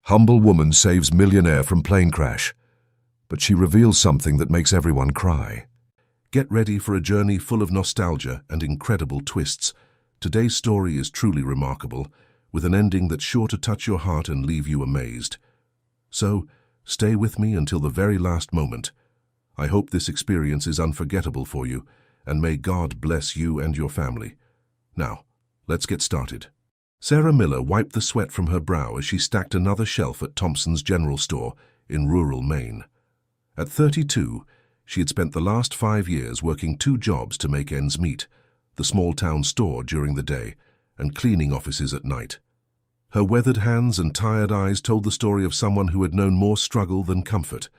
Humble woman saves millionaire from plane crash. But she reveals something that makes everyone cry. Get ready for a journey full of nostalgia and incredible twists. Today's story is truly remarkable, with an ending that's sure to touch your heart and leave you amazed. So, stay with me until the very last moment. I hope this experience is unforgettable for you, and may God bless you and your family. Now, let's get started. Sarah Miller wiped the sweat from her brow as she stacked another shelf at Thompson's General Store in rural Maine. At 32, she had spent the last 5 years working 2 jobs to make ends meet, the small-town store during the day and cleaning offices at night. Her weathered hands and tired eyes told the story of someone who had known more struggle than comfort.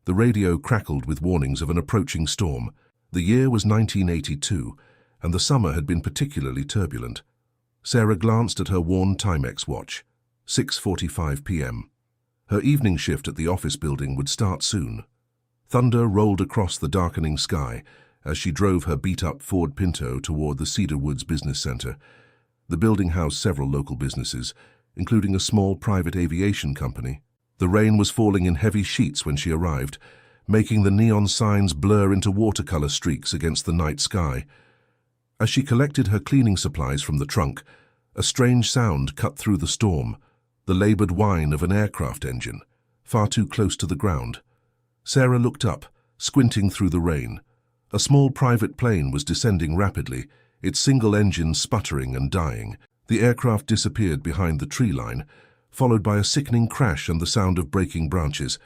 The radio crackled with warnings of an approaching storm. The year was 1982, and the summer had been particularly turbulent. Sarah glanced at her worn Timex watch, 6:45 p.m. Her evening shift at the office building would start soon. Thunder rolled across the darkening sky as she drove her beat-up Ford Pinto toward the Cedar Woods Business Center. The building housed several local businesses, including a small private aviation company. The rain was falling in heavy sheets when she arrived, making the neon signs blur into watercolor streaks against the night sky. As she collected her cleaning supplies from the trunk, a strange sound cut through the storm, the labored whine of an aircraft engine, far too close to the ground. Sarah looked up, squinting through the rain. A small private plane was descending rapidly, its single engine sputtering and dying. The aircraft disappeared behind the tree line, followed by a sickening crash and the sound of breaking branches.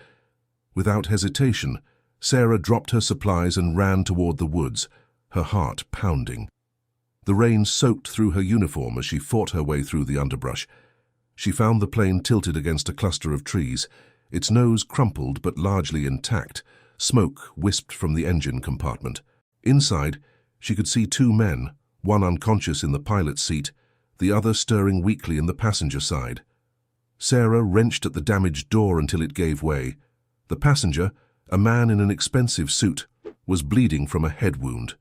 Without hesitation, Sarah dropped her supplies and ran toward the woods, her heart pounding. The rain soaked through her uniform as she fought her way through the underbrush. She found the plane tilted against a cluster of trees, its nose crumpled but largely intact. Smoke wisped from the engine compartment. Inside, she could see 2 men, one unconscious in the pilot's seat, the other stirring weakly in the passenger side. Sarah wrenched at the damaged door until it gave way. The passenger, a man in an expensive suit, was bleeding from a head wound.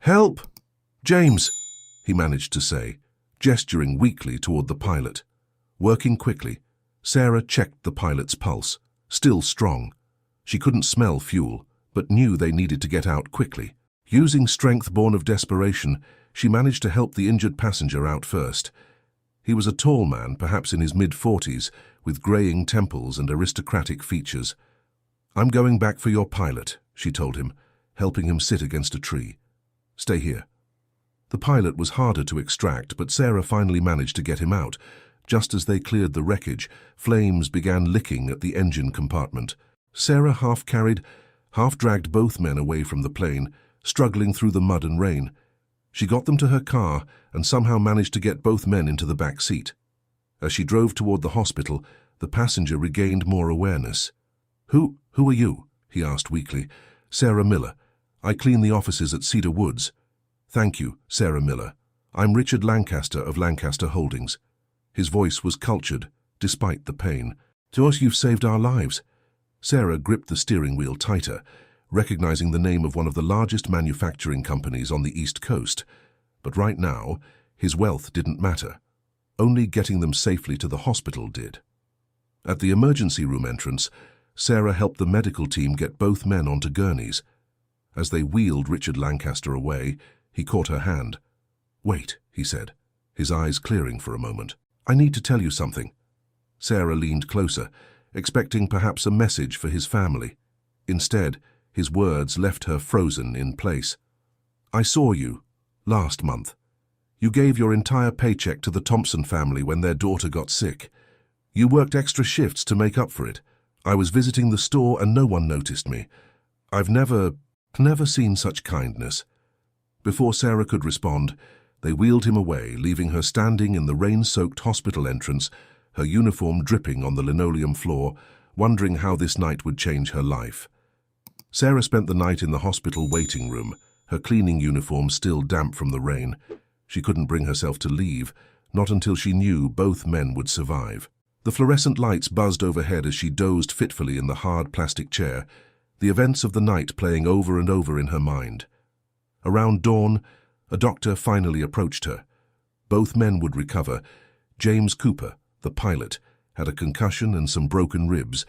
"Help! James!" he managed to say, gesturing weakly toward the pilot. Working quickly, Sarah checked the pilot's pulse, still strong. She couldn't smell fuel, but knew they needed to get out quickly. Using strength born of desperation, she managed to help the injured passenger out first. He was a tall man, perhaps in his mid-40s, with graying temples and aristocratic features. "I'm going back for your pilot," she told him, helping him sit against a tree. "Stay here." The pilot was harder to extract, but Sarah finally managed to get him out. Just as they cleared the wreckage, flames began licking at the engine compartment. Sarah half-carried, half-dragged both men away from the plane, struggling through the mud and rain. She got them to her car and somehow managed to get both men into the back seat. As she drove toward the hospital, the passenger regained more awareness. Who are you?" he asked weakly. "Sarah Miller. I clean the offices at Cedar Woods." "Thank you, Sarah Miller. I'm Richard Lancaster of Lancaster Holdings." His voice was cultured, despite the pain. "To us you've saved our lives." Sarah gripped the steering wheel tighter, recognizing the name of one of the largest manufacturing companies on the East Coast. But right now, his wealth didn't matter. Only getting them safely to the hospital did. At the emergency room entrance, Sarah helped the medical team get both men onto gurneys. As they wheeled Richard Lancaster away, he caught her hand. "Wait," he said, his eyes clearing for a moment. "I need to tell you something." Sarah leaned closer, expecting perhaps a message for his family. Instead, his words left her frozen in place. "I saw you last month. You gave your entire paycheck to the Thompson family when their daughter got sick. You worked extra shifts to make up for it. I was visiting the store and no one noticed me. I've never seen such kindness." Before Sarah could respond, they wheeled him away, leaving her standing in the rain-soaked hospital entrance, her uniform dripping on the linoleum floor, wondering how this night would change her life. Sarah spent the night in the hospital waiting room, her cleaning uniform still damp from the rain. She couldn't bring herself to leave, not until she knew both men would survive. The fluorescent lights buzzed overhead as she dozed fitfully in the hard plastic chair, the events of the night playing over and over in her mind. Around dawn, a doctor finally approached her. Both men would recover. James Cooper, the pilot, had a concussion and some broken ribs,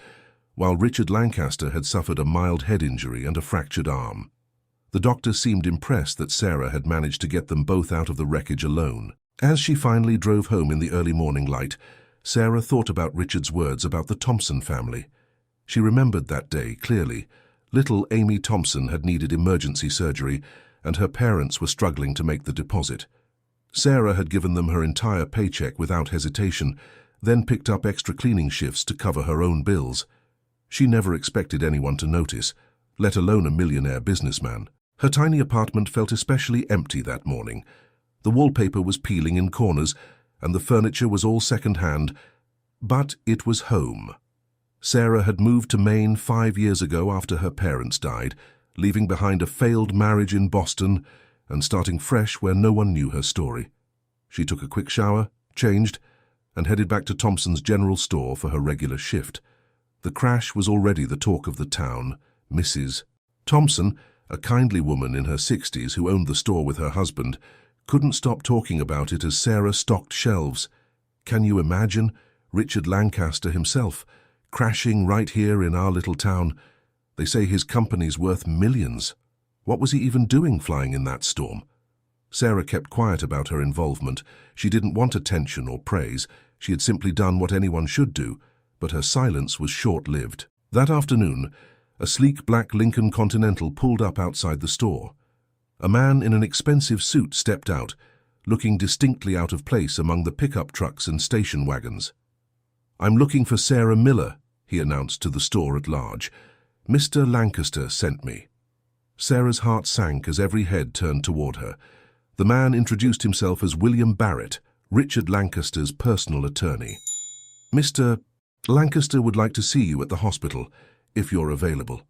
while Richard Lancaster had suffered a mild head injury and a fractured arm. The doctor seemed impressed that Sarah had managed to get them both out of the wreckage alone. As she finally drove home in the early morning light, Sarah thought about Richard's words about the Thompson family. She remembered that day clearly. Little Amy Thompson had needed emergency surgery, and her parents were struggling to make the deposit. Sarah had given them her entire paycheck without hesitation, then picked up extra cleaning shifts to cover her own bills. She never expected anyone to notice, let alone a millionaire businessman. Her tiny apartment felt especially empty that morning. The wallpaper was peeling in corners, and the furniture was all second-hand, but it was home. Sarah had moved to Maine 5 years ago after her parents died, leaving behind a failed marriage in Boston and starting fresh where no one knew her story. She took a quick shower, changed, and headed back to Thompson's general store for her regular shift. The crash was already the talk of the town. Mrs. Thompson, a kindly woman in her 60s who owned the store with her husband, couldn't stop talking about it as Sarah stocked shelves. Can you imagine Richard Lancaster himself, crashing right here in our little town? They say his company's worth millions. What was he even doing flying in that storm? Sarah kept quiet about her involvement. She didn't want attention or praise. She had simply done what anyone should do, but her silence was short-lived. That afternoon, a sleek black Lincoln Continental pulled up outside the store. A man in an expensive suit stepped out, looking distinctly out of place among the pickup trucks and station wagons. "I'm looking for Sarah Miller," he announced to the store at large. "Mr. Lancaster sent me." Sarah's heart sank as every head turned toward her. The man introduced himself as William Barrett, Richard Lancaster's personal attorney. "Mr. Lancaster would like to see you at the hospital, if you're available."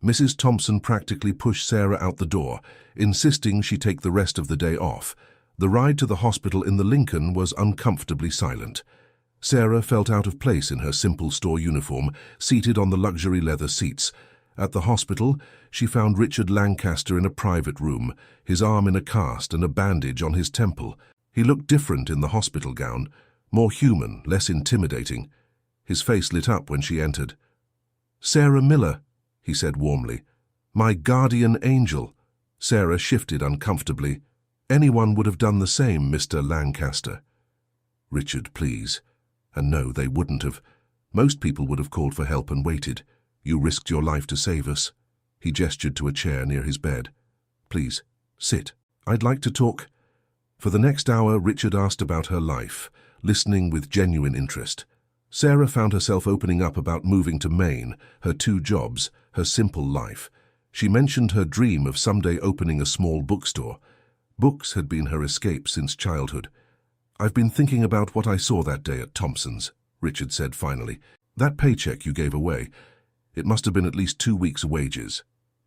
Mrs. Thompson practically pushed Sarah out the door, insisting she take the rest of the day off. The ride to the hospital in the Lincoln was uncomfortably silent. Sarah felt out of place in her simple store uniform, seated on the luxury leather seats. At the hospital, she found Richard Lancaster in a private room, his arm in a cast and a bandage on his temple. He looked different in the hospital gown, more human, less intimidating. His face lit up when she entered. "Sarah Miller," he said warmly. "My guardian angel." Sarah shifted uncomfortably. "Anyone would have done the same, Mr. Lancaster." "Richard, please." And no, they wouldn't have. Most people would have called for help and waited. You risked your life to save us. He gestured to a chair near his bed. "Please, sit. I'd like to talk." For the next hour, Richard asked about her life, listening with genuine interest. Sarah found herself opening up about moving to Maine, her 2 jobs, her simple life. She mentioned her dream of someday opening a small bookstore. Books had been her escape since childhood. "I've been thinking about what I saw that day at Thompson's," Richard said finally. "That paycheck you gave away, it must have been at least 2 weeks' wages."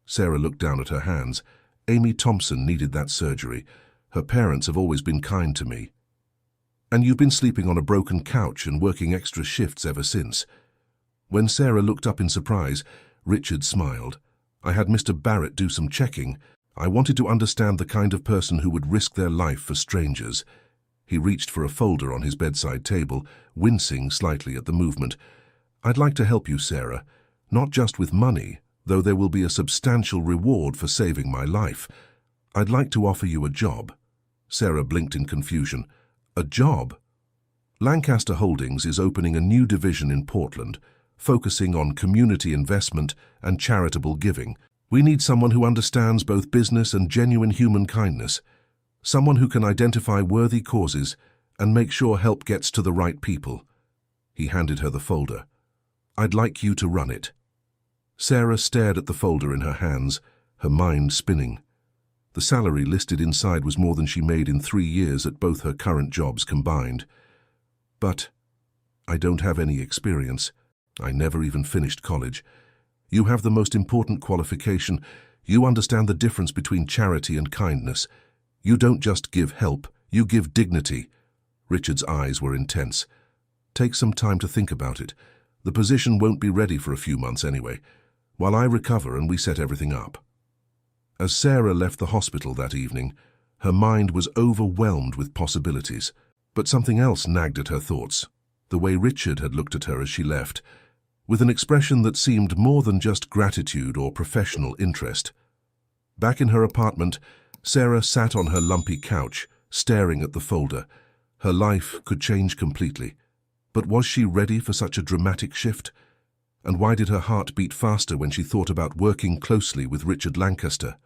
Sarah looked down at her hands. "Amy Thompson needed that surgery. Her parents have always been kind to me. And you've been sleeping on a broken couch and working extra shifts ever since." When Sarah looked up in surprise, Richard smiled. "I had Mr. Barrett do some checking. I wanted to understand the kind of person who would risk their life for strangers." He reached for a folder on his bedside table, wincing slightly at the movement. "I'd like to help you, Sarah. Not just with money, though there will be a substantial reward for saving my life. I'd like to offer you a job." Sarah blinked in confusion. "A job?" "Lancaster Holdings is opening a new division in Portland, focusing on community investment and charitable giving. We need someone who understands both business and genuine human kindness. Someone who can identify worthy causes and make sure help gets to the right people." He handed her the folder. "I'd like you to run it." Sarah stared at the folder in her hands, her mind spinning. The salary listed inside was more than she made in 3 years at both her current jobs combined. "But I don't have any experience. I never even finished college. You have the most important qualification. You understand the difference between charity and kindness. You don't just give help, you give dignity." Richard's eyes were intense. "Take some time to think about it. The position won't be ready for a few months anyway, while I recover and we set everything up." As Sarah left the hospital that evening, her mind was overwhelmed with possibilities. But something else nagged at her thoughts. the way Richard had looked at her as she left, with an expression that seemed more than just gratitude or professional interest. Back in her apartment, Sarah sat on her lumpy couch, staring at the folder. Her life could change completely. But was she ready for such a dramatic shift? And why did her heart beat faster when she thought about working closely with Richard Lancaster?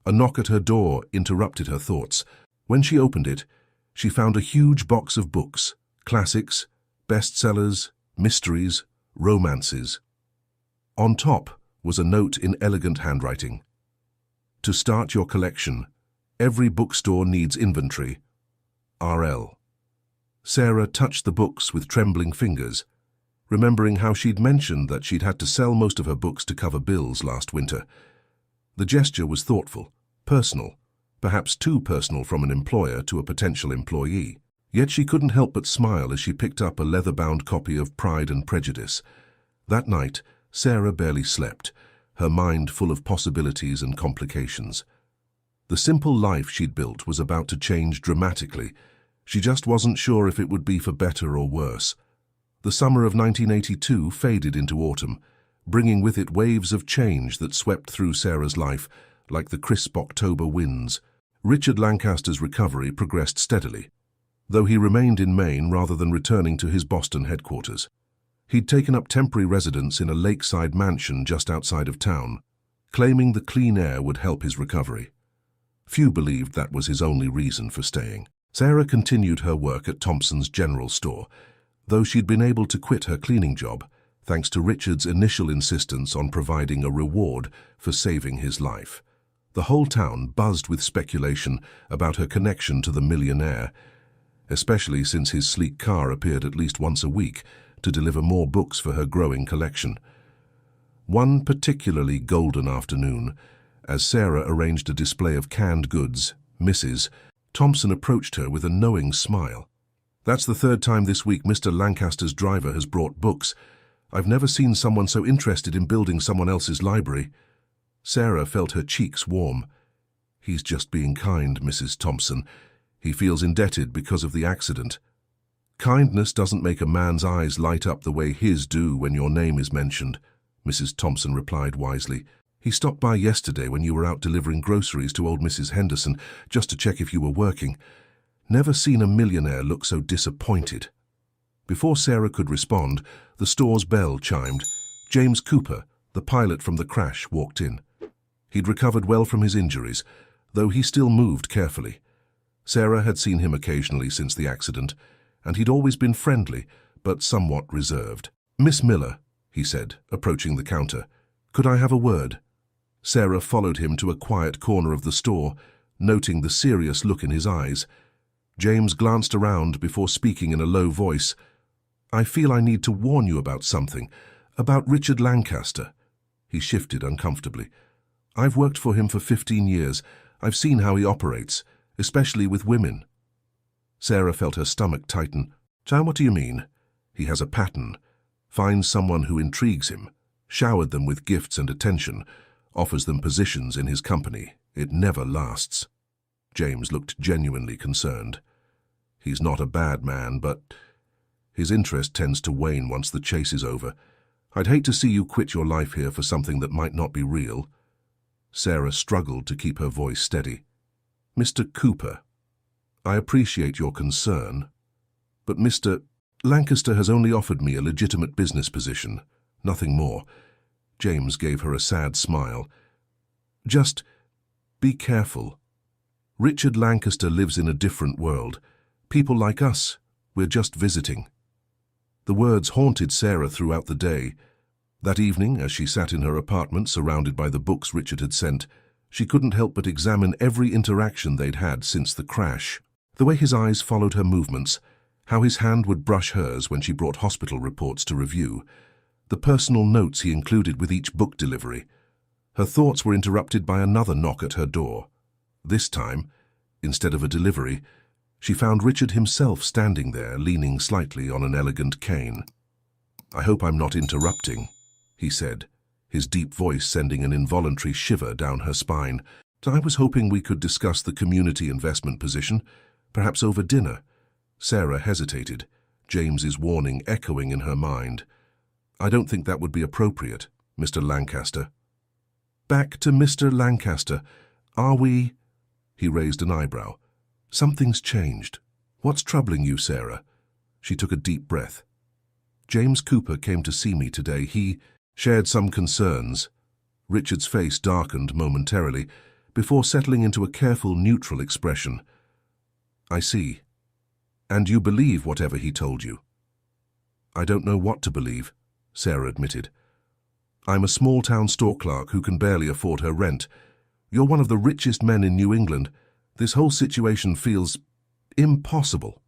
A knock at her door interrupted her thoughts. When she opened it, she found a huge box of books, classics, bestsellers, mysteries, romances. On top was a note in elegant handwriting. To start your collection, every bookstore needs inventory. RL. Sarah touched the books with trembling fingers, remembering how she'd mentioned that she'd had to sell most of her books to cover bills last winter. The gesture was thoughtful, personal, perhaps too personal from an employer to a potential employee. Yet she couldn't help but smile as she picked up a leather-bound copy of Pride and Prejudice. That night, Sarah barely slept, her mind full of possibilities and complications. The simple life she'd built was about to change dramatically. She just wasn't sure if it would be for better or worse. The summer of 1982 faded into autumn, bringing with it waves of change that swept through Sarah's life like the crisp October winds. Richard Lancaster's recovery progressed steadily, though he remained in Maine rather than returning to his Boston headquarters. He'd taken up temporary residence in a lakeside mansion just outside of town, claiming the clean air would help his recovery. Few believed that was his only reason for staying. Sarah continued her work at Thompson's General Store, though she'd been able to quit her cleaning job, thanks to Richard's initial insistence on providing a reward for saving his life. The whole town buzzed with speculation about her connection to the Millionaire, especially since his sleek car appeared at least once a week to deliver more books for her growing collection. One particularly golden afternoon, as Sarah arranged a display of canned goods, Mrs. Thompson approached her with a knowing smile. "That's the third time this week Mr. Lancaster's driver has brought books. I've never seen someone so interested in building someone else's library." Sarah felt her cheeks warm. "He's just being kind, Mrs. Thompson. He feels indebted because of the accident." "Kindness doesn't make a man's eyes light up the way his do when your name is mentioned," Mrs. Thompson replied wisely. "He stopped by yesterday when you were out delivering groceries to old Mrs. Henderson, just to check if you were working. Never seen a millionaire look so disappointed." Before Sarah could respond, the store's bell chimed. James Cooper, the pilot from the crash, walked in. He'd recovered well from his injuries, though he still moved carefully. Sarah had seen him occasionally since the accident, and he'd always been friendly, but somewhat reserved. "Miss Miller," he said, approaching the counter, "could I have a word?" Sarah followed him to a quiet corner of the store, noting the serious look in his eyes. James glanced around before speaking in a low voice. "I feel I need to warn you about something, about Richard Lancaster." He shifted uncomfortably. "I've worked for him for 15 years. I've seen how he operates, especially with women." Sarah felt her stomach tighten. "John, what do you mean?" "He has a pattern. Finds someone who intrigues him, showered them with gifts and attention, offers them positions in his company. It never lasts." James looked genuinely concerned. "He's not a bad man, but his interest tends to wane once the chase is over. I'd hate to see you quit your life here for something that might not be real." Sarah struggled to keep her voice steady. "Mr. Cooper, I appreciate your concern, but Mr. Lancaster has only offered me a legitimate business position, nothing more." James gave her a sad smile. "Just be careful. Richard Lancaster lives in a different world. People like us, we're just visiting." The words haunted Sarah throughout the day. That evening, as she sat in her apartment surrounded by the books Richard had sent, she couldn't help but examine every interaction they'd had since the crash. The way his eyes followed her movements, how his hand would brush hers when she brought hospital reports to review, the personal notes he included with each book delivery. Her thoughts were interrupted by another knock at her door. This time, instead of a delivery, she found Richard himself standing there, leaning slightly on an elegant cane. "I hope I'm not interrupting," he said, his deep voice sending an involuntary shiver down her spine. "I was hoping we could discuss the community investment position, perhaps over dinner." Sarah hesitated, James's warning echoing in her mind. "I don't think that would be appropriate, Mr. Lancaster." "Back to Mr. Lancaster. Are we—" He raised an eyebrow. "Something's changed. What's troubling you, Sarah?" She took a deep breath. "James Cooper came to see me today. He shared some concerns." Richard's face darkened momentarily, before settling into a careful, neutral expression. "I see. And you believe whatever he told you?" "I don't know what to believe," Sarah admitted. "I'm a small-town store clerk who can barely afford her rent. You're one of the richest men in New England. This whole situation feels impossible."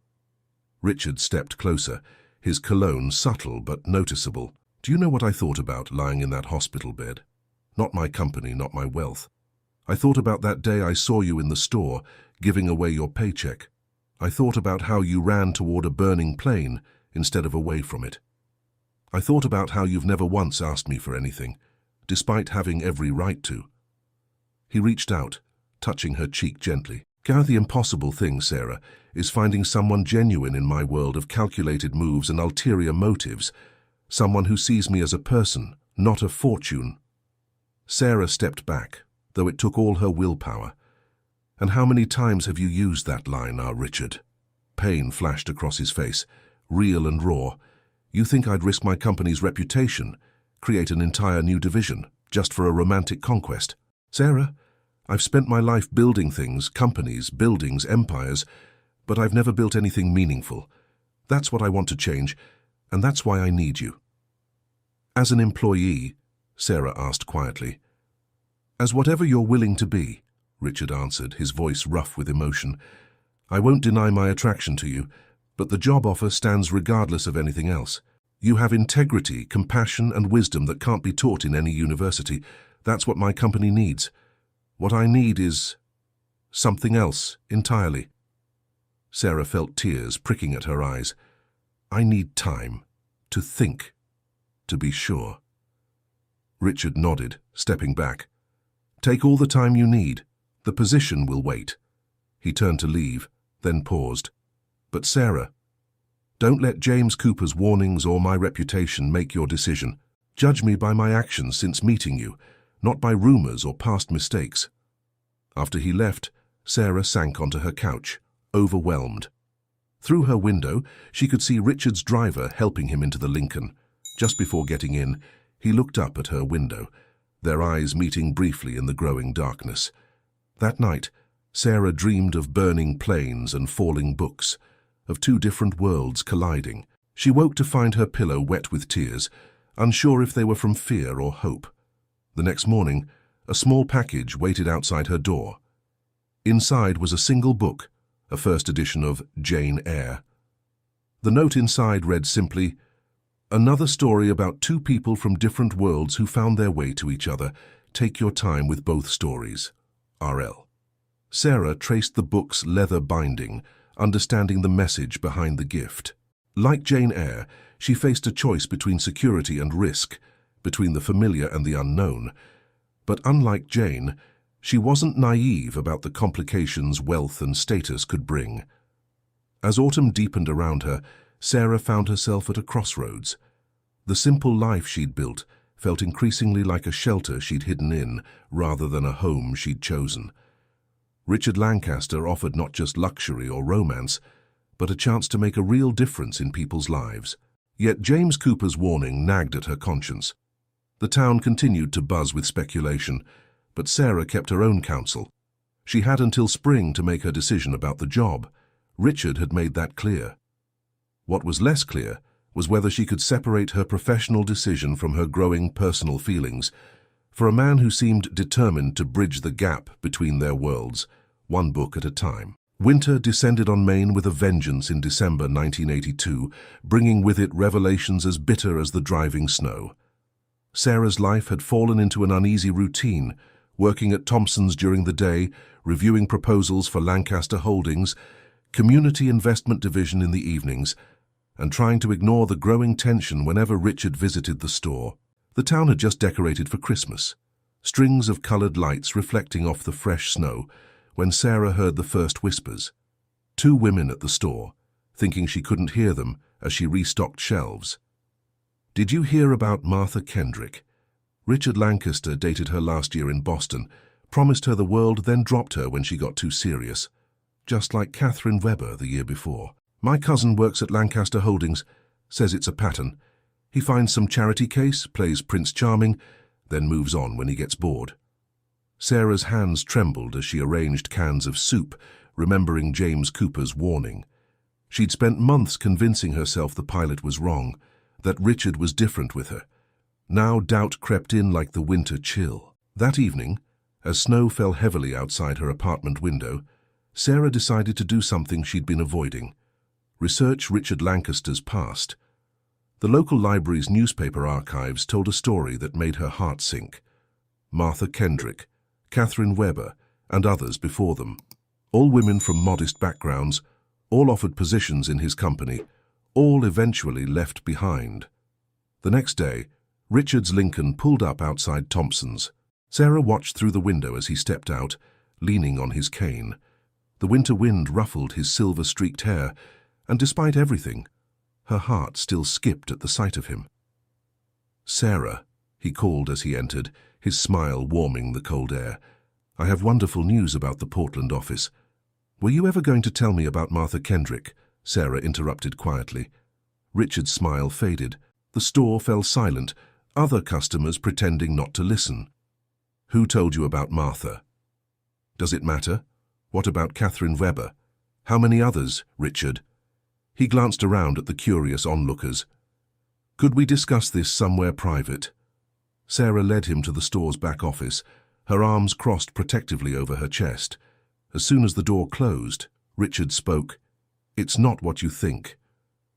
Richard stepped closer, his cologne subtle but noticeable. "Do you know what I thought about lying in that hospital bed? Not my company, not my wealth. I thought about that day I saw you in the store, giving away your paycheck. I thought about how you ran toward a burning plane instead of away from it. I thought about how you've never once asked me for anything, despite having every right to." He reached out, touching her cheek gently. "The impossible thing, Sarah, is finding someone genuine in my world of calculated moves and ulterior motives, someone who sees me as a person, not a fortune." Sarah stepped back, though it took all her willpower. "And how many times have you used that line, Richard?" Pain flashed across his face, real and raw. "You think I'd risk my company's reputation, create an entire new division, just for a romantic conquest? Sarah, I've spent my life building things, companies, buildings, empires, but I've never built anything meaningful. That's what I want to change, and that's why I need you." "As an employee?" Sarah asked quietly. "As whatever you're willing to be," Richard answered, his voice rough with emotion. "I won't deny my attraction to you, but the job offer stands regardless of anything else. You have integrity, compassion, and wisdom that can't be taught in any university. That's what my company needs. What I need is something else entirely." Sarah felt tears pricking at her eyes. "I need time to think, to be sure." Richard nodded, stepping back. "Take all the time you need. The position will wait." He turned to leave, then paused. "But Sarah, don't let James Cooper's warnings or my reputation make your decision. Judge me by my actions since meeting you, not by rumors or past mistakes." After he left, Sarah sank onto her couch, overwhelmed. Through her window, she could see Richard's driver helping him into the Lincoln. Just before getting in, he looked up at her window, their eyes meeting briefly in the growing darkness. That night, Sarah dreamed of burning planes and falling books, of two different worlds colliding. She woke to find her pillow wet with tears, unsure if they were from fear or hope. The next morning, a small package waited outside her door. Inside was a single book, a first edition of Jane Eyre. The note inside read simply, "Another story about two people from different worlds who found their way to each other. Take your time with both stories. R.L." Sarah traced the book's leather binding, understanding the message behind the gift. Like Jane Eyre, she faced a choice between security and risk, between the familiar and the unknown. But unlike Jane, she wasn't naive about the complications wealth and status could bring. As autumn deepened around her, Sarah found herself at a crossroads. The simple life she'd built felt increasingly like a shelter she'd hidden in, rather than a home she'd chosen. Richard Lancaster offered not just luxury or romance, but a chance to make a real difference in people's lives. Yet James Cooper's warning nagged at her conscience. The town continued to buzz with speculation, but Sarah kept her own counsel. She had until spring to make her decision about the job. Richard had made that clear. What was less clear was whether she could separate her professional decision from her growing personal feelings. For a man who seemed determined to bridge the gap between their worlds, one book at a time. Winter descended on Maine with a vengeance in December 1982, bringing with it revelations as bitter as the driving snow. Sarah's life had fallen into an uneasy routine, working at Thompson's during the day, reviewing proposals for Lancaster Holdings, community investment division in the evenings, and trying to ignore the growing tension whenever Richard visited the store. The town had just decorated for Christmas, strings of colored lights reflecting off the fresh snow, when Sarah heard the first whispers. Two women at the store, thinking she couldn't hear them as she restocked shelves. "Did you hear about Martha Kendrick? Richard Lancaster dated her last year in Boston, promised her the world, then dropped her when she got too serious. Just like Catherine Weber the year before. My cousin works at Lancaster Holdings, says it's a pattern. He finds some charity case, plays Prince Charming, then moves on when he gets bored." Sarah's hands trembled as she arranged cans of soup, remembering James Cooper's warning. She'd spent months convincing herself the pilot was wrong, that Richard was different with her. Now doubt crept in like the winter chill. That evening, as snow fell heavily outside her apartment window, Sarah decided to do something she'd been avoiding: research Richard Lancaster's past. The local library's newspaper archives told a story that made her heart sink. Martha Kendrick, Catherine Weber, and others before them. All women from modest backgrounds, all offered positions in his company, all eventually left behind. The next day, Richard's Lincoln pulled up outside Thompson's. Sarah watched through the window as he stepped out, leaning on his cane. The winter wind ruffled his silver-streaked hair, and despite everything, her heart still skipped at the sight of him. "Sarah," he called as he entered, his smile warming the cold air. "I have wonderful news about the Portland office." "Were you ever going to tell me about Martha Kendrick?" Sarah interrupted quietly. Richard's smile faded. The store fell silent, other customers pretending not to listen. "Who told you about Martha?" "Does it matter? What about Catherine Weber? How many others, Richard?" He glanced around at the curious onlookers. "Could we discuss this somewhere private?" Sarah led him to the store's back office, her arms crossed protectively over her chest. As soon as the door closed, Richard spoke. "It's not what you think."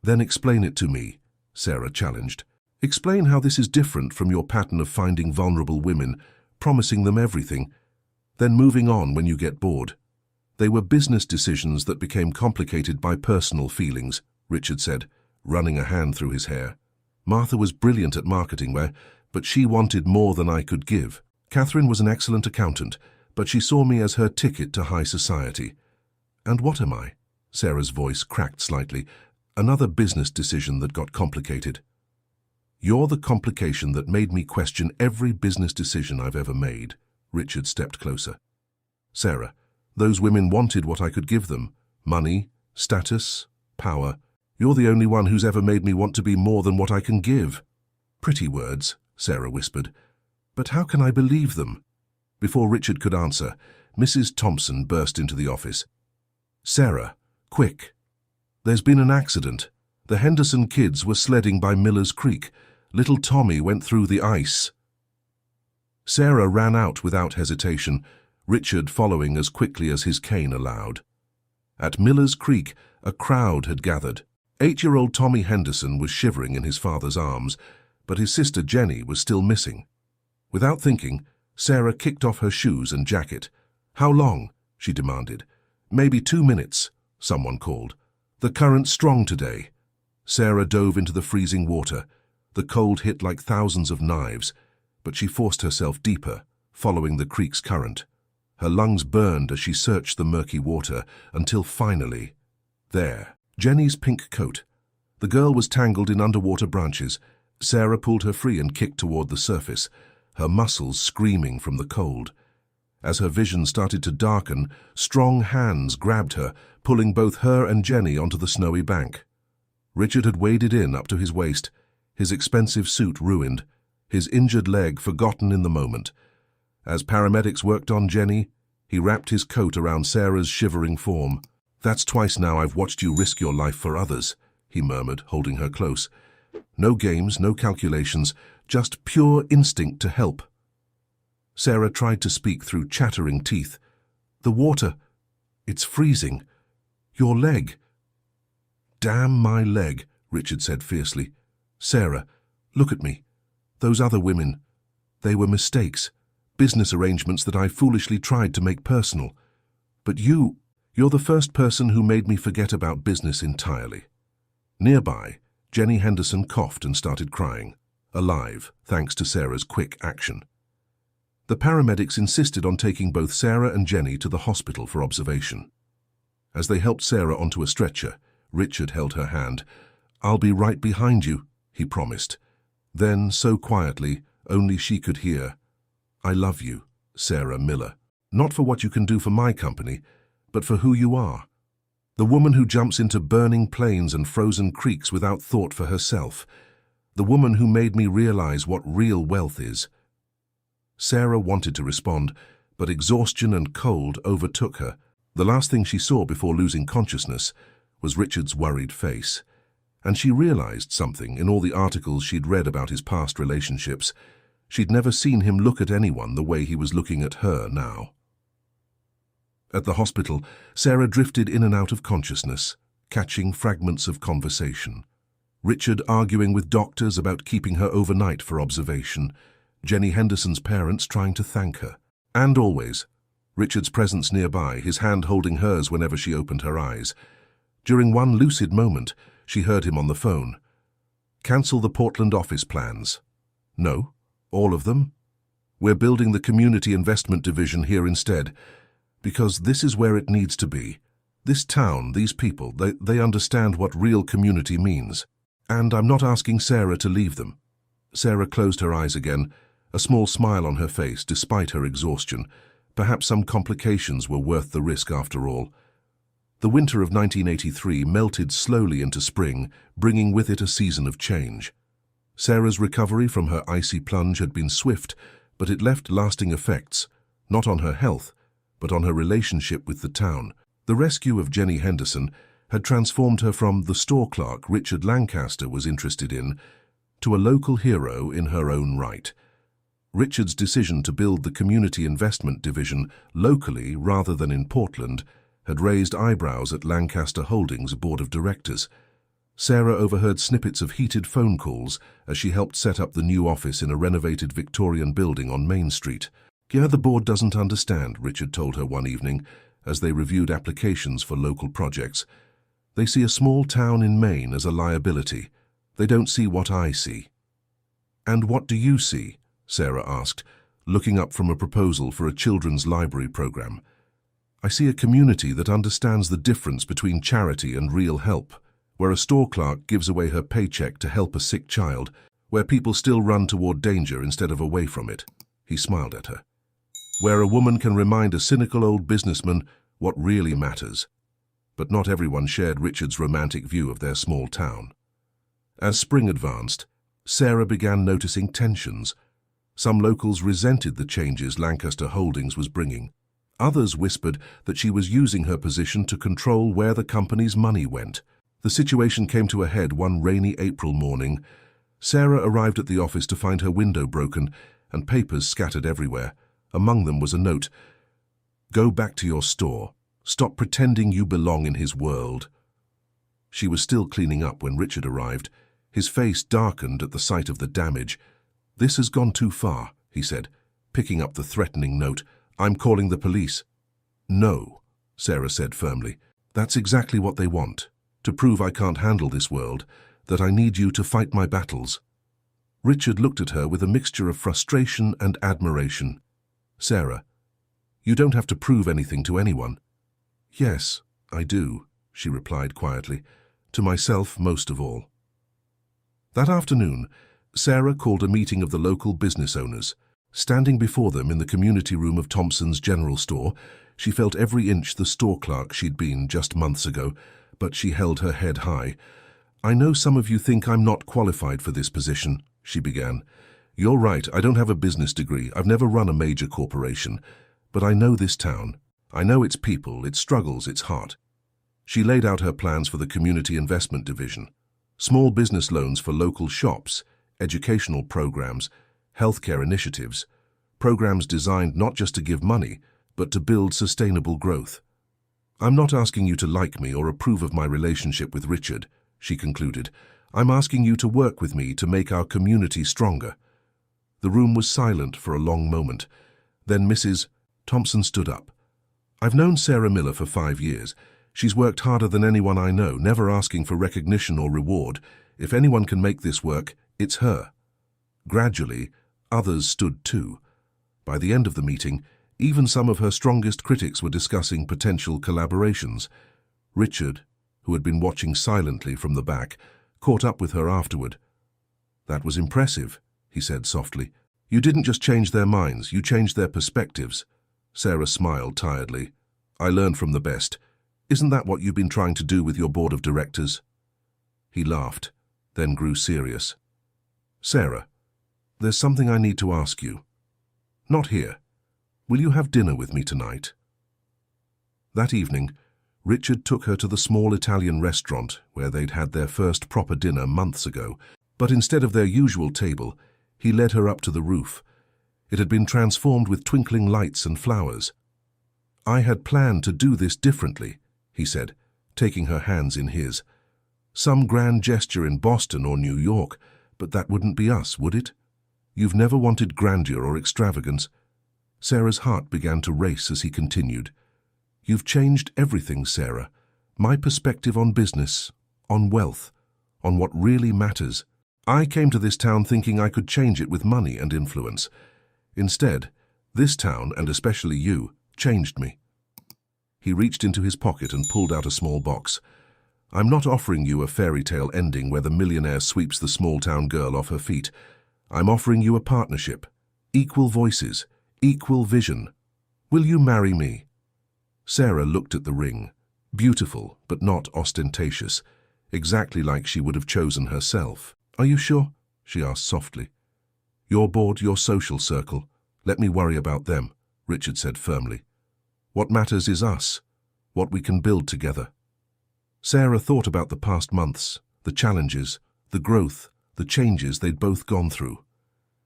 "Then explain it to me," Sarah challenged. "Explain how this is different from your pattern of finding vulnerable women, promising them everything, then moving on when you get bored." "They were business decisions that became complicated by personal feelings," Richard said, running a hand through his hair. "Martha was brilliant at marketing, but she wanted more than I could give. Catherine was an excellent accountant, but she saw me as her ticket to high society." "And what am I?" Sarah's voice cracked slightly. "Another business decision that got complicated." "You're the complication that made me question every business decision I've ever made." Richard stepped closer. "Sarah, those women wanted what I could give them. Money, status, power. You're the only one who's ever made me want to be more than what I can give." "Pretty words," Sarah whispered. "But how can I believe them?" Before Richard could answer, Mrs. Thompson burst into the office. "Sarah, quick. There's been an accident. The Henderson kids were sledding by Miller's Creek. Little Tommy went through the ice." Sarah ran out without hesitation, Richard following as quickly as his cane allowed. At Miller's Creek, a crowd had gathered. 8-year-old Tommy Henderson was shivering in his father's arms, but his sister Jenny was still missing. Without thinking, Sarah kicked off her shoes and jacket. "How long?" she demanded. "Maybe 2 minutes," someone called. "The current's strong today." Sarah dove into the freezing water. The cold hit like thousands of knives, but she forced herself deeper, following the creek's current. Her lungs burned as she searched the murky water until finally, there, Jenny's pink coat. The girl was tangled in underwater branches. Sarah pulled her free and kicked toward the surface, her muscles screaming from the cold. As her vision started to darken, strong hands grabbed her, pulling both her and Jenny onto the snowy bank. Richard had waded in up to his waist, his expensive suit ruined, his injured leg forgotten in the moment. As paramedics worked on Jenny, he wrapped his coat around Sarah's shivering form. "That's twice now I've watched you risk your life for others," he murmured, holding her close. "No games, no calculations, just pure instinct to help." Sarah tried to speak through chattering teeth. "The water, it's freezing. Your leg." "Damn my leg," Richard said fiercely. "Sarah, look at me. Those other women, they were mistakes, business arrangements that I foolishly tried to make personal. But you're the first person who made me forget about business entirely." Nearby, Jenny Henderson coughed and started crying, alive thanks to Sarah's quick action. The paramedics insisted on taking both Sarah and Jenny to the hospital for observation. As they helped Sarah onto a stretcher, Richard held her hand. "I'll be right behind you," he promised. Then, so quietly, only she could hear, "I love you, Sarah Miller. Not for what you can do for my company, but for who you are. The woman who jumps into burning plains and frozen creeks without thought for herself. The woman who made me realize what real wealth is." Sarah wanted to respond, but exhaustion and cold overtook her. The last thing she saw before losing consciousness was Richard's worried face. And she realized something in all the articles she'd read about his past relationships. She'd never seen him look at anyone the way he was looking at her now. At the hospital, Sarah drifted in and out of consciousness, catching fragments of conversation. Richard arguing with doctors about keeping her overnight for observation. Jenny Henderson's parents trying to thank her. And always, Richard's presence nearby, his hand holding hers whenever she opened her eyes. During one lucid moment, she heard him on the phone. "Cancel the Portland office plans." "No, all of them. We're building the community investment division here instead, because this is where it needs to be. This town, these people, they understand what real community means. And I'm not asking Sarah to leave them." Sarah closed her eyes again, a small smile on her face despite her exhaustion. Perhaps some complications were worth the risk after all. The winter of 1983 melted slowly into spring, bringing with it a season of change. Sarah's recovery from her icy plunge had been swift, but it left lasting effects, not on her health, but on her relationship with the town. The rescue of Jenny Henderson had transformed her from the store clerk Richard Lancaster was interested in to a local hero in her own right. Richard's decision to build the community investment division locally rather than in Portland had raised eyebrows at Lancaster Holdings' board of directors. Sarah overheard snippets of heated phone calls as she helped set up the new office in a renovated Victorian building on Main Street. "Yeah, the board doesn't understand," Richard told her one evening as they reviewed applications for local projects. "They see a small town in Maine as a liability. They don't see what I see." "And what do you see?" Sarah asked, looking up from a proposal for a children's library program. "I see a community that understands the difference between charity and real help, where a store clerk gives away her paycheck to help a sick child, where people still run toward danger instead of away from it." He smiled at her. "Where a woman can remind a cynical old businessman what really matters." But not everyone shared Richard's romantic view of their small town. As spring advanced, Sarah began noticing tensions. Some locals resented the changes Lancaster Holdings was bringing. Others whispered that she was using her position to control where the company's money went. The situation came to a head one rainy April morning. Sarah arrived at the office to find her window broken and papers scattered everywhere. Among them was a note. "Go back to your store. Stop pretending you belong in his world." She was still cleaning up when Richard arrived. His face darkened at the sight of the damage. "This has gone too far," he said, picking up the threatening note. "I'm calling the police." "No," Sarah said firmly. "That's exactly what they want. To prove I can't handle this world, that I need you to fight my battles." Richard looked at her with a mixture of frustration and admiration. "Sarah, you don't have to prove anything to anyone." "Yes, I do," she replied quietly. "To myself most of all." That afternoon, Sarah called a meeting of the local business owners. Standing before them in the community room of Thompson's General Store, she felt every inch the store clerk she'd been just months ago, but she held her head high. "I know some of you think I'm not qualified for this position," she began. "You're right, I don't have a business degree. I've never run a major corporation. But I know this town. I know its people, its struggles, its heart." She laid out her plans for the community investment division. Small business loans for local shops, educational programs, healthcare initiatives, programs designed not just to give money, but to build sustainable growth. "I'm not asking you to like me or approve of my relationship with Richard," she concluded. "I'm asking you to work with me to make our community stronger." The room was silent for a long moment. Then Mrs. Thompson stood up. "I've known Sarah Miller for 5 years. She's worked harder than anyone I know, never asking for recognition or reward. If anyone can make this work, it's her." Gradually, others stood too. By the end of the meeting, even some of her strongest critics were discussing potential collaborations. Richard, who had been watching silently from the back, caught up with her afterward. "That was impressive," he said softly. "You didn't just change their minds, you changed their perspectives." Sarah smiled tiredly. "I learned from the best. Isn't that what you've been trying to do with your board of directors?" He laughed, then grew serious. "Sarah, there's something I need to ask you. Not here. Will you have dinner with me tonight?" That evening, Richard took her to the small Italian restaurant where they'd had their first proper dinner months ago, but instead of their usual table, he led her up to the roof. It had been transformed with twinkling lights and flowers. "I had planned to do this differently," he said, taking her hands in his. "Some grand gesture in Boston or New York, but that wouldn't be us, would it? You've never wanted grandeur or extravagance." Sarah's heart began to race as he continued. "You've changed everything, Sarah. My perspective on business, on wealth, on what really matters. I came to this town thinking I could change it with money and influence. Instead, this town, and especially you, changed me." He reached into his pocket and pulled out a small box. "I'm not offering you a fairy tale ending where the millionaire sweeps the small-town girl off her feet. I'm offering you a partnership, equal voices, equal vision. Will you marry me?" Sarah looked at the ring, beautiful but not ostentatious, exactly like she would have chosen herself. "Are you sure?" she asked softly. "Your board, your social circle. Let me worry about them," Richard said firmly. "What matters is us, what we can build together." Sarah thought about the past months, the challenges, the growth, the changes they'd both gone through.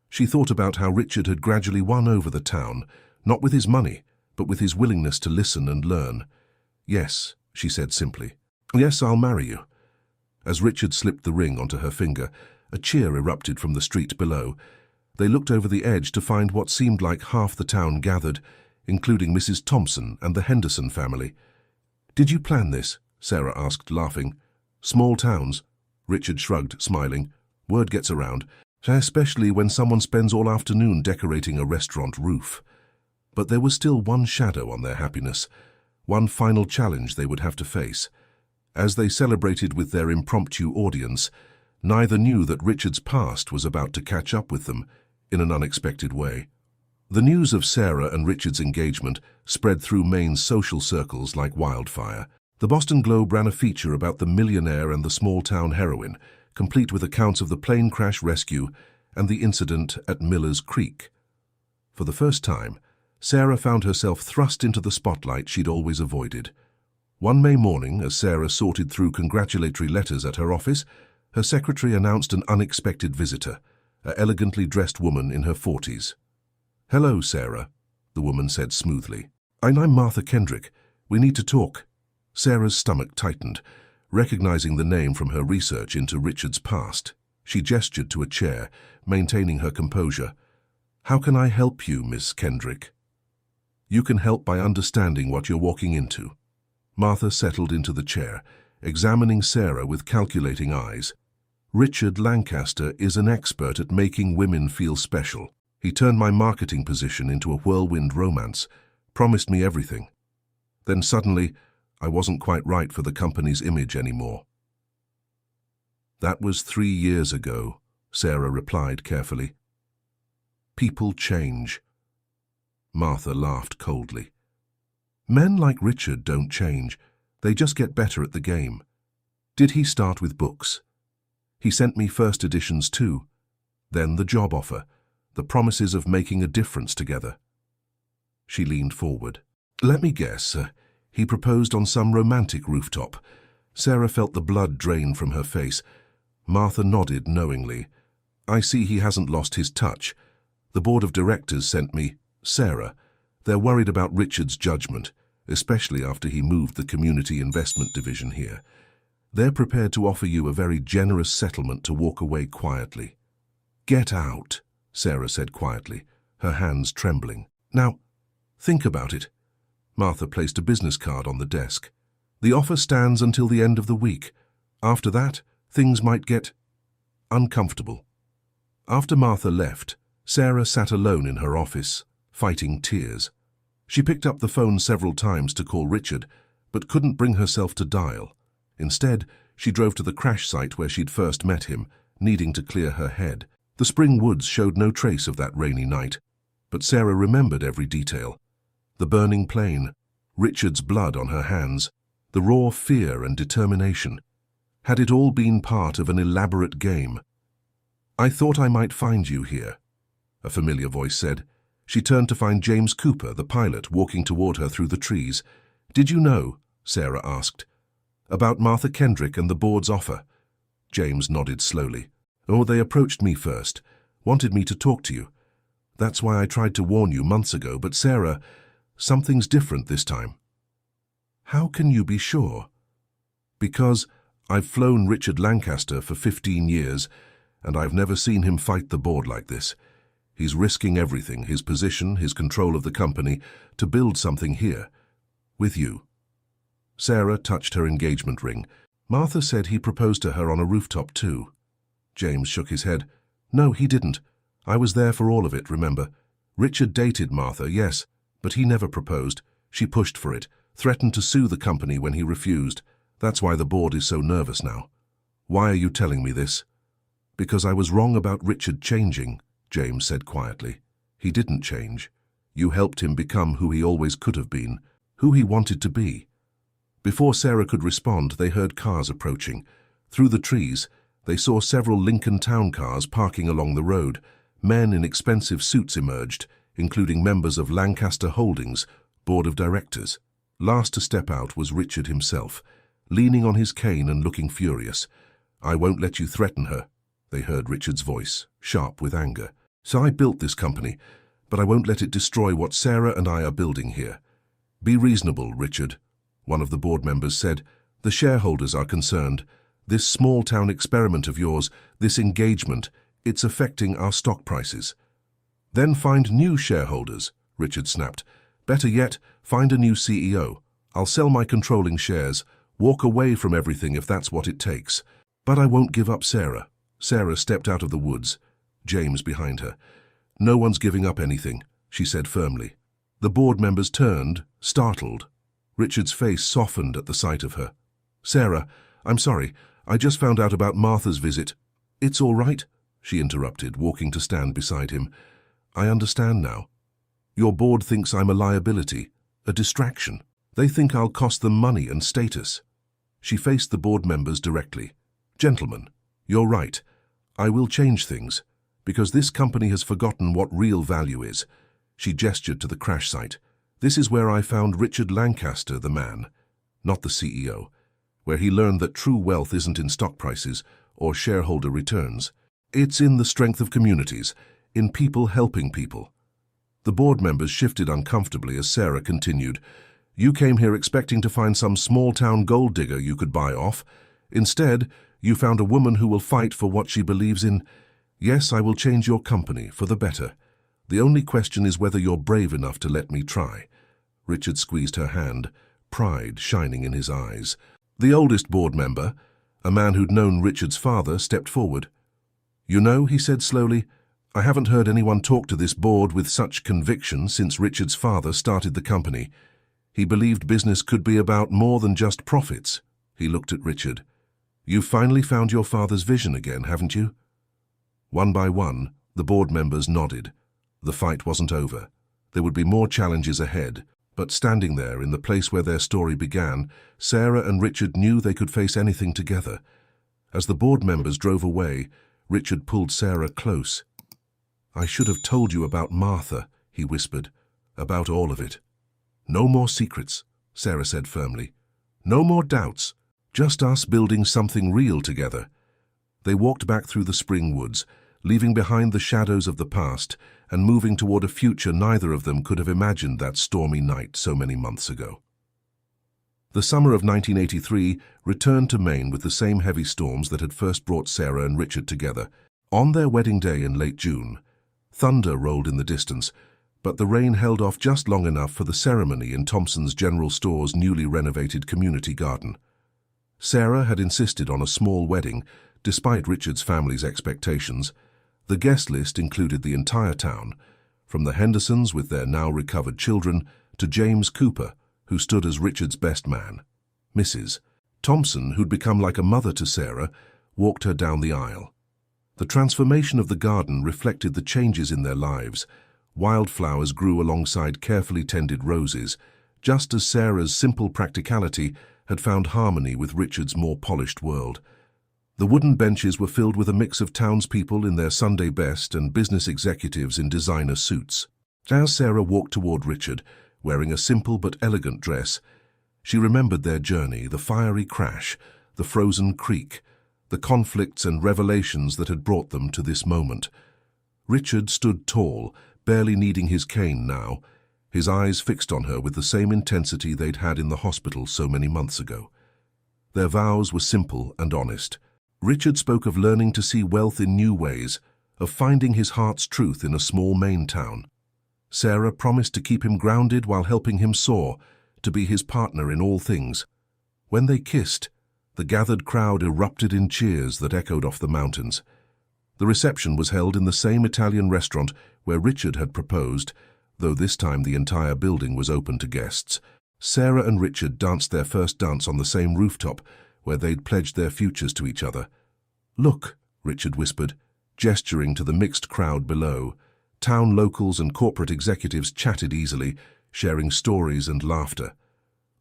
She thought about how Richard had gradually won over the town, not with his money, but with his willingness to listen and learn. "Yes," she said simply. "Yes, I'll marry you." As Richard slipped the ring onto her finger, a cheer erupted from the street below. They looked over the edge to find what seemed like half the town gathered, including Mrs. Thompson and the Henderson family. "Did you plan this?" Sarah asked, laughing. "Small towns," Richard shrugged, smiling. "Word gets around, especially when someone spends all afternoon decorating a restaurant roof." But there was still one shadow on their happiness, one final challenge they would have to face. As they celebrated with their impromptu audience, neither knew that Richard's past was about to catch up with them in an unexpected way. The news of Sarah and Richard's engagement spread through Maine's social circles like wildfire. The Boston Globe ran a feature about the millionaire and the small-town heroine, complete with accounts of the plane crash rescue and the incident at Miller's Creek. For the first time, Sarah found herself thrust into the spotlight she'd always avoided. One May morning, as Sarah sorted through congratulatory letters at her office, her secretary announced an unexpected visitor, an elegantly dressed woman in her 40s. "Hello, Sarah," the woman said smoothly. I'm Martha Kendrick. We need to talk." Sarah's stomach tightened, recognizing the name from her research into Richard's past. She gestured to a chair, maintaining her composure. "How can I help you, Miss Kendrick?" "You can help by understanding what you're walking into." Martha settled into the chair, examining Sarah with calculating eyes. "Richard Lancaster is an expert at making women feel special. He turned my marketing position into a whirlwind romance, promised me everything. Then suddenly, I wasn't quite right for the company's image anymore." "That was 3 years ago," Sarah replied carefully. "People change." Martha laughed coldly. "Men like Richard don't change. They just get better at the game. Did he start with books? He sent me first editions too. Then the job offer, the promises of making a difference together." She leaned forward. "Let me guess, he proposed on some romantic rooftop." Sarah felt the blood drain from her face. Martha nodded knowingly. "I see he hasn't lost his touch. The board of directors sent me Sarah. They're worried about Richard's judgment, especially after he moved the community investment division here. They're prepared to offer you a very generous settlement to walk away quietly." "Get out," Sarah said quietly, her hands trembling. "Now, think about it." Martha placed a business card on the desk. "The offer stands until the end of the week. After that, things might get uncomfortable." After Martha left, Sarah sat alone in her office, fighting tears. She picked up the phone several times to call Richard, but couldn't bring herself to dial. Instead, she drove to the crash site where she'd first met him, needing to clear her head. The spring woods showed no trace of that rainy night, but Sarah remembered every detail. The burning plane, Richard's blood on her hands, the raw fear and determination. Had it all been part of an elaborate game? "I thought I might find you here," a familiar voice said. She turned to find James Cooper, the pilot, walking toward her through the trees. "Did you know," Sarah asked, "about Martha Kendrick and the board's offer?" James nodded slowly. "Oh, they approached me first, wanted me to talk to you. That's why I tried to warn you months ago, but Sarah, something's different this time." "How can you be sure?" "Because I've flown Richard Lancaster for 15 years, and I've never seen him fight the board like this. He's risking everything, his position, his control of the company, to build something here, with you." Sarah touched her engagement ring. "Martha said he proposed to her on a rooftop too." James shook his head. "No, he didn't. I was there for all of it, remember. Richard dated Martha, yes, but he never proposed. She pushed for it, threatened to sue the company when he refused. That's why the board is so nervous now." "Why are you telling me this?" "Because I was wrong about Richard changing," James said quietly. "He didn't change. You helped him become who he always could have been, who he wanted to be." Before Sarah could respond, they heard cars approaching. Through the trees, they saw several Lincoln town cars parking along the road. Men in expensive suits emerged, including members of Lancaster Holdings' board of directors. Last to step out was Richard himself, leaning on his cane and looking furious. "I won't let you threaten her," they heard Richard's voice, sharp with anger. "So I built this company, but I won't let it destroy what Sarah and I are building here." "Be reasonable, Richard," one of the board members said. "The shareholders are concerned. This small-town experiment of yours, this engagement, it's affecting our stock prices." "Then find new shareholders," Richard snapped. "Better yet, find a new CEO. I'll sell my controlling shares, walk away from everything if that's what it takes. But I won't give up Sarah." Sarah stepped out of the woods, James behind her. "No one's giving up anything," she said firmly. The board members turned, startled. Richard's face softened at the sight of her. "Sarah, I'm sorry. I just found out about Martha's visit." "It's all right," she interrupted, walking to stand beside him. "I understand now. Your board thinks I'm a liability, a distraction. They think I'll cost them money and status." She faced the board members directly. "Gentlemen, you're right. I will change things, because this company has forgotten what real value is." She gestured to the crash site. "This is where I found Richard Lancaster, the man, not the CEO, where he learned that true wealth isn't in stock prices or shareholder returns. It's in the strength of communities, in people helping people." The board members shifted uncomfortably as Sarah continued. "You came here expecting to find some small-town gold digger you could buy off. Instead, you found a woman who will fight for what she believes in. Yes, I will change your company for the better. The only question is whether you're brave enough to let me try." Richard squeezed her hand, pride shining in his eyes. The oldest board member, a man who'd known Richard's father, stepped forward. "You know," he said slowly, "I haven't heard anyone talk to this board with such conviction since Richard's father started the company. He believed business could be about more than just profits." He looked at Richard. "You've finally found your father's vision again, haven't you?" One by one, the board members nodded. The fight wasn't over. There would be more challenges ahead, but standing there in the place where their story began, Sarah and Richard knew they could face anything together. As the board members drove away, Richard pulled Sarah close. "I should have told you about Martha," he whispered, "about all of it." "No more secrets," Sarah said firmly. "No more doubts. Just us building something real together." They walked back through the spring woods, leaving behind the shadows of the past and moving toward a future neither of them could have imagined that stormy night so many months ago. The summer of 1983 returned to Maine with the same heavy storms that had first brought Sarah and Richard together. On their wedding day in late June, thunder rolled in the distance, but the rain held off just long enough for the ceremony in Thompson's General Store's newly renovated community garden. Sarah had insisted on a small wedding, despite Richard's family's expectations. The guest list included the entire town, from the Hendersons with their now recovered children to James Cooper, who stood as Richard's best man. Mrs. Thompson, who'd become like a mother to Sarah, walked her down the aisle. The transformation of the garden reflected the changes in their lives. Wildflowers grew alongside carefully tended roses, just as Sarah's simple practicality had found harmony with Richard's more polished world. The wooden benches were filled with a mix of townspeople in their Sunday best and business executives in designer suits. As Sarah walked toward Richard, wearing a simple but elegant dress, she remembered their journey, the fiery crash, the frozen creek, the conflicts and revelations that had brought them to this moment. Richard stood tall, barely needing his cane now, his eyes fixed on her with the same intensity they'd had in the hospital so many months ago. Their vows were simple and honest. Richard spoke of learning to see wealth in new ways, of finding his heart's truth in a small Maine town. Sarah promised to keep him grounded while helping him soar, to be his partner in all things. When they kissed, the gathered crowd erupted in cheers that echoed off the mountains. The reception was held in the same Italian restaurant where Richard had proposed, though this time the entire building was open to guests. Sarah and Richard danced their first dance on the same rooftop, where they'd pledged their futures to each other. "Look," Richard whispered, gesturing to the mixed crowd below. Town locals and corporate executives chatted easily, sharing stories and laughter.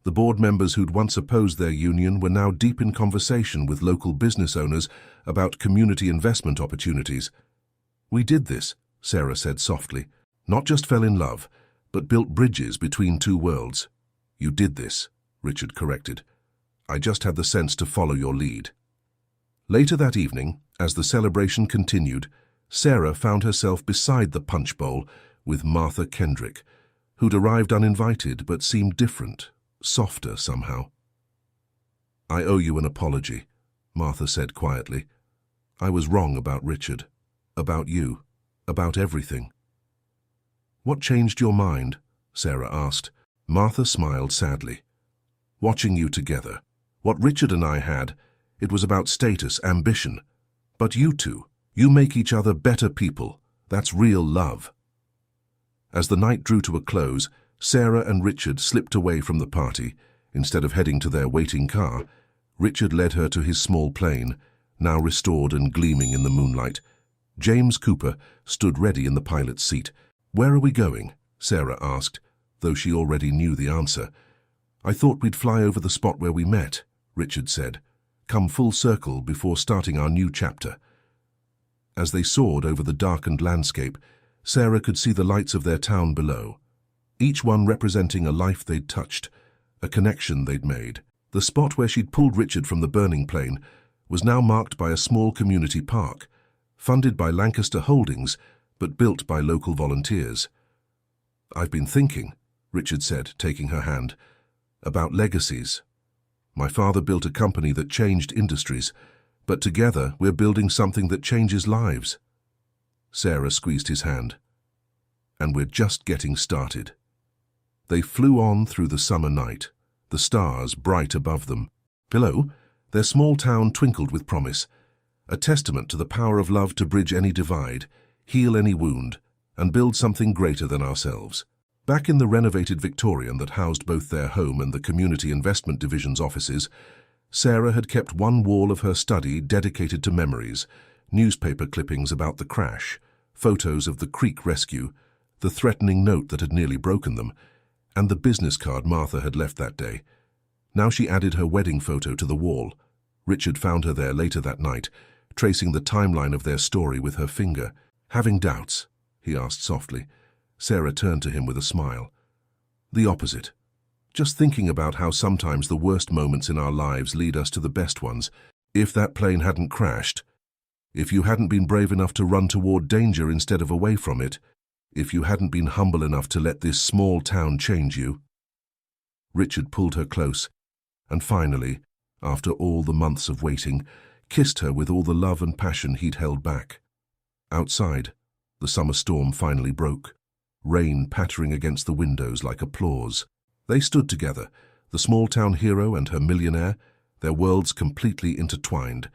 The board members who'd once opposed their union were now deep in conversation with local business owners about community investment opportunities. "We did this," Sarah said softly. "Not just fell in love, but built bridges between two worlds." "You did this," Richard corrected. "I just had the sense to follow your lead." Later that evening, as the celebration continued, Sarah found herself beside the punch bowl with Martha Kendrick, who'd arrived uninvited but seemed different, softer somehow. "I owe you an apology," Martha said quietly. "I was wrong about Richard, about you, about everything." "What changed your mind?" Sarah asked. Martha smiled sadly. "Watching you together. What Richard and I had, it was about status, ambition. But you two, you make each other better people. That's real love." As the night drew to a close, Sarah and Richard slipped away from the party. Instead of heading to their waiting car, Richard led her to his small plane, now restored and gleaming in the moonlight. James Cooper stood ready in the pilot's seat. "Where are we going?" Sarah asked, though she already knew the answer. "I thought we'd fly over the spot where we met," Richard said. "Come full circle before starting our new chapter." As they soared over the darkened landscape, Sarah could see the lights of their town below, each one representing a life they'd touched, a connection they'd made. The spot where she'd pulled Richard from the burning plane was now marked by a small community park, funded by Lancaster Holdings, but built by local volunteers. "I've been thinking," Richard said, taking her hand, "about legacies. My father built a company that changed industries, but together we're building something that changes lives." Sarah squeezed his hand. "And we're just getting started." They flew on through the summer night, the stars bright above them. Below, their small town twinkled with promise, a testament to the power of love to bridge any divide, heal any wound, and build something greater than ourselves. Back in the renovated Victorian that housed both their home and the Community Investment Division's offices, Sarah had kept one wall of her study dedicated to memories, newspaper clippings about the crash, photos of the creek rescue, the threatening note that had nearly broken them, and the business card Martha had left that day. Now she added her wedding photo to the wall. Richard found her there later that night, tracing the timeline of their story with her finger. "Having doubts?" he asked softly. Sarah turned to him with a smile. "The opposite. Just thinking about how sometimes the worst moments in our lives lead us to the best ones. If that plane hadn't crashed, if you hadn't been brave enough to run toward danger instead of away from it, if you hadn't been humble enough to let this small town change you." Richard pulled her close, and finally, after all the months of waiting, kissed her with all the love and passion he'd held back. Outside, the summer storm finally broke, rain pattering against the windows like applause. They stood together, the small-town hero and her millionaire, their worlds completely intertwined.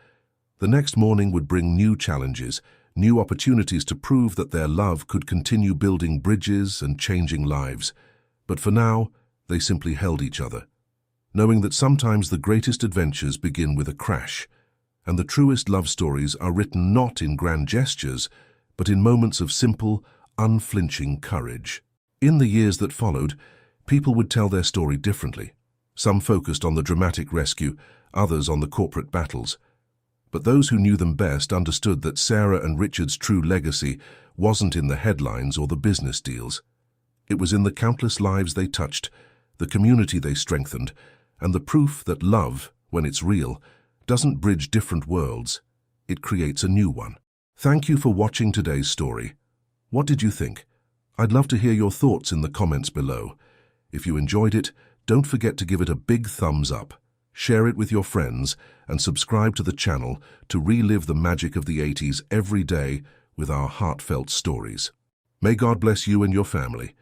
The next morning would bring new challenges, new opportunities to prove that their love could continue building bridges and changing lives. But for now, they simply held each other. knowing that sometimes the greatest adventures begin with a crash, and the truest love stories are written not in grand gestures, but in moments of simple, unflinching courage. In the years that followed, people would tell their story differently. Some focused on the dramatic rescue, others on the corporate battles. But those who knew them best understood that Sarah and Richard's true legacy wasn't in the headlines or the business deals. It was in the countless lives they touched, the community they strengthened, and the proof that love, when it's real, doesn't bridge different worlds. It creates a new one. Thank you for watching today's story. What did you think? I'd love to hear your thoughts in the comments below. If you enjoyed it, don't forget to give it a big thumbs up. Share it with your friends and subscribe to the channel to relive the magic of the 80s every day with our heartfelt stories. May God bless you and your family.